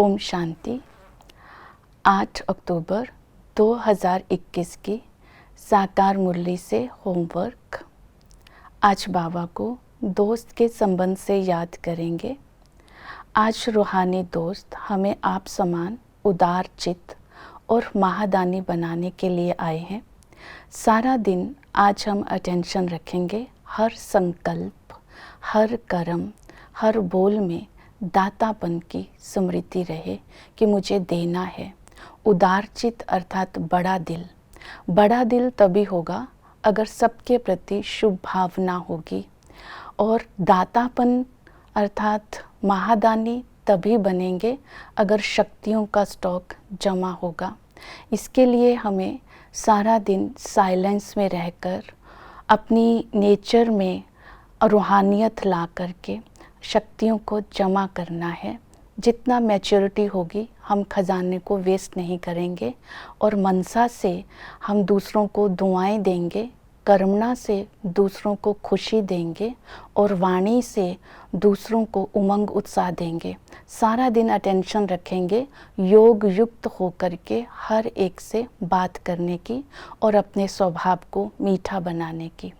ओम शांति। 8 अक्टूबर 2021 की साकार मुरली से होमवर्क। आज बाबा को दोस्त के संबंध से याद करेंगे। आज रूहानी दोस्त हमें आप समान उदार चित्त और महादानी बनाने के लिए आए हैं। सारा दिन आज हम अटेंशन रखेंगे हर संकल्प, हर कर्म, हर बोल में दातापन की स्मृति रहे कि मुझे देना है। उदार चित्त अर्थात बड़ा दिल तभी होगा अगर सबके प्रति शुभ भावना होगी, और दातापन अर्थात महादानी तभी बनेंगे अगर शक्तियों का स्टॉक जमा होगा। इसके लिए हमें सारा दिन साइलेंस में रहकर अपनी नेचर में रूहानियत ला करके शक्तियों को जमा करना है। जितना मैच्योरिटी होगी हम खजाने को वेस्ट नहीं करेंगे, और मनसा से हम दूसरों को दुआएं देंगे, कर्मणा से दूसरों को खुशी देंगे, और वाणी से दूसरों को उमंग उत्साह देंगे। सारा दिन अटेंशन रखेंगे योग युक्त होकर के हर एक से बात करने की और अपने स्वभाव को मीठा बनाने की।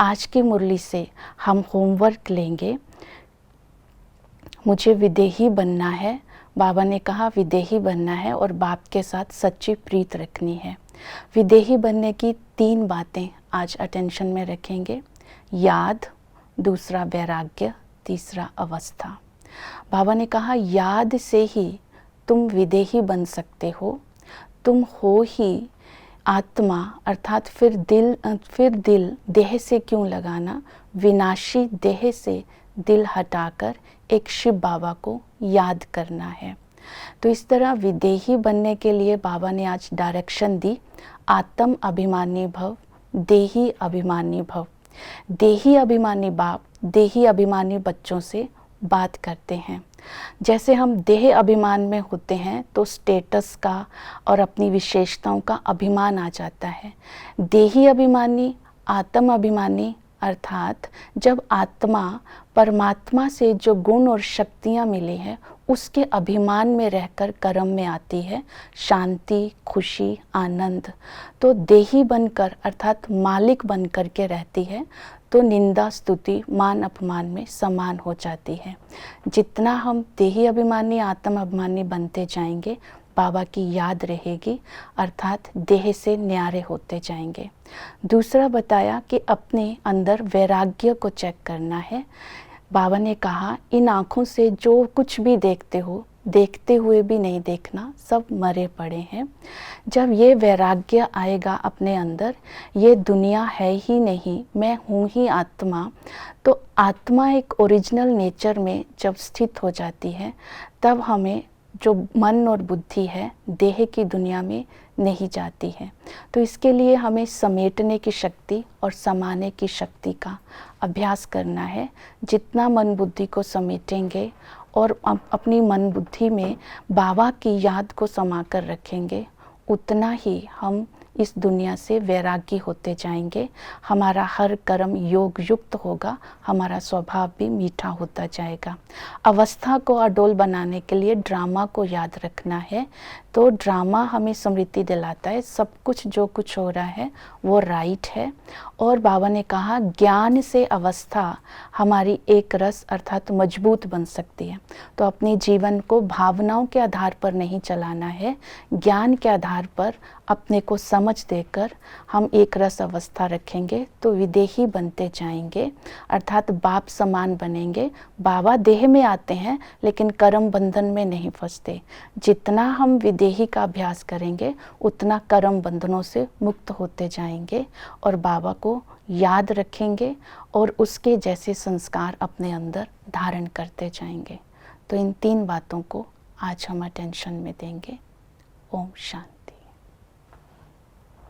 आज की मुरली से हम होमवर्क लेंगे। मुझे विदेही बनना है। बाबा ने कहा विदेही बनना है और बाप के साथ सच्ची प्रीत रखनी है। विदेही बनने की 3 बातें आज अटेंशन में रखेंगे। याद, दूसरा वैराग्य, तीसरा अवस्था। बाबा ने कहा याद से ही तुम विदेही बन सकते हो। तुम हो ही आत्मा, अर्थात फिर दिल देह से क्यों लगाना। विनाशी देह से दिल हटाकर एक शिव बाबा को याद करना है। तो इस तरह विदेही बनने के लिए बाबा ने आज डायरेक्शन दी। आत्म अभिमानी भव, देही अभिमानी भव। देही अभिमानी बाप देही अभिमानी बच्चों से बात करते हैं। जैसे हम देह अभिमान में होते हैं तो स्टेटस का और अपनी विशेषताओं का अभिमान आ जाता है। देही अभिमानी, आत्म अभिमानी अर्थात जब आत्मा परमात्मा से जो गुण और शक्तियाँ मिली हैं उसके अभिमान में रहकर कर्म में आती है शांति, खुशी, आनंद। तो देही बनकर अर्थात मालिक बनकर के रहती है तो निंदा, स्तुति, मान अपमान में समान हो जाती है। जितना हम देही अभिमानी, आत्म अभिमानी बनते जाएंगे बाबा की याद रहेगी, अर्थात देह से न्यारे होते जाएंगे। दूसरा बताया कि अपने अंदर वैराग्य को चेक करना है। बाबा ने कहा इन आँखों से जो कुछ भी देखते हो, देखते हुए भी नहीं देखना, सब मरे पड़े हैं। जब ये वैराग्य आएगा अपने अंदर, ये दुनिया है ही नहीं, मैं हूँ ही आत्मा, तो आत्मा एक ओरिजिनल नेचर में जब स्थित हो जाती है तब हमें जो मन और बुद्धि है देह की दुनिया में नहीं जाती है। तो इसके लिए हमें समेटने की शक्ति और समाने की शक्ति का अभ्यास करना है। जितना मन बुद्धि को समेटेंगे और अपनी मन बुद्धि में बाबा की याद को समा कर रखेंगे, उतना ही हम इस दुनिया से वैरागी होते जाएंगे। हमारा हर कर्म योग युक्त होगा, हमारा स्वभाव भी मीठा होता जाएगा। अवस्था को अडोल बनाने के लिए ड्रामा को याद रखना है। तो ड्रामा हमें स्मृति दिलाता है सब कुछ जो कुछ हो रहा है वो राइट है। और बाबा ने कहा ज्ञान से अवस्था हमारी एक रस अर्थात मजबूत बन सकती है। तो अपने जीवन को भावनाओं के आधार पर नहीं चलाना है, ज्ञान के आधार पर अपने को समझ देकर हम एक रस अवस्था रखेंगे तो विदेही बनते जाएंगे, अर्थात बाप समान बनेंगे। बाबा देह में आते हैं लेकिन कर्म बंधन में नहीं फंसते। जितना हम विदेही का अभ्यास करेंगे उतना कर्म बंधनों से मुक्त होते जाएंगे और बाबा को याद रखेंगे और उसके जैसे संस्कार अपने अंदर धारण करते जाएंगे। तो इन 3 बातों को आज हम अटेंशन में देंगे। ओम शांति।